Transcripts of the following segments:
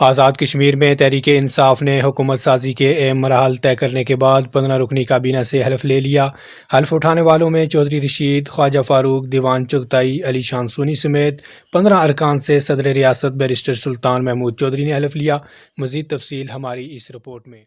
آزاد کشمیر میں تحریک انصاف نے حکومت سازی کے اہم مراحل طے کرنے کے بعد 15 رکنی کابینہ سے حلف لے لیا۔ حلف اٹھانے والوں میں چودھری رشید، خواجہ فاروق، دیوان چغتائی، علی شان سونی سمیت 15 ارکان سے صدر ریاست بیرسٹر سلطان محمود چودھری نے حلف لیا۔ مزید تفصیل ہماری اس رپورٹ میں۔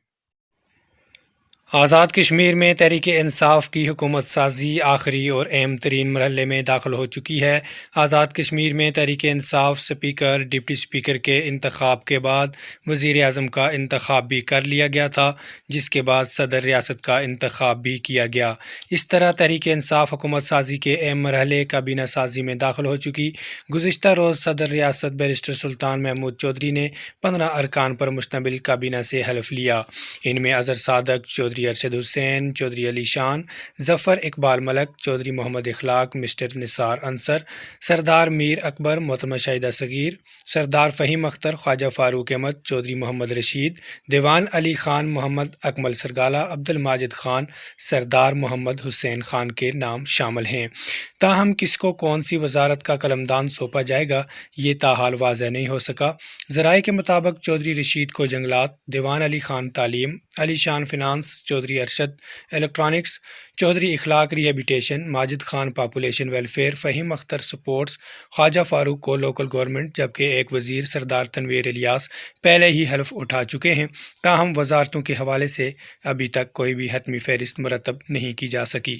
آزاد کشمیر میں تحریک انصاف کی حکومت سازی آخری اور اہم ترین مرحلے میں داخل ہو چکی ہے۔ آزاد کشمیر میں Tehreek Insaf speaker, deputy speaker کے انتخاب کے بعد وزیر اعظم کا انتخاب بھی کر لیا گیا تھا، جس کے بعد صدر ریاست کا انتخاب بھی کیا گیا۔ اس طرح تحریک انصاف حکومت سازی کے اہم مرحلے کابینہ سازی میں داخل ہو چکی۔ گزشتہ روز صدر ریاست بیرسٹر سلطان محمود چودھری نے 15 ارکان پر مشتمل کابینہ سے حلف لیا۔ ان میں اظہر صادق، چودھری ارشد حسین، چودھری علی شان، ظفر اقبال ملک، چودھری محمد اخلاق، مسٹر نثار انصر، سردار میر اکبر، محترمہ شاہدہ صغیر، سردار فہیم اختر، خواجہ فاروق احمد، چودھری محمد رشید، دیوان علی خان، محمد اکمل سرگالہ، عبد الماجد خان، سردار محمد حسین خان کے نام شامل ہیں۔ تاہم کس کو کون سی وزارت کا قلمدان سونپا جائے گا، یہ تاحال واضح نہیں ہو سکا۔ ذرائع کے مطابق چودھری رشید کو جنگلات، دیوان علی خان تعلیم، Ali Shan finance, Chaudhry Arshad electronics, Chaudhry Akhlaq rehabilitation, Majid Khan population welfare, Fahim Akhtar sports, Khawaja Farooq کو لوکل گورنمنٹ، جبکہ ایک وزیر سردار تنویر الیاس پہلے ہی حلف اٹھا چکے ہیں۔ تاہم وزارتوں کے حوالے سے ابھی تک کوئی بھی حتمی فہرست مرتب نہیں کی جا سکی۔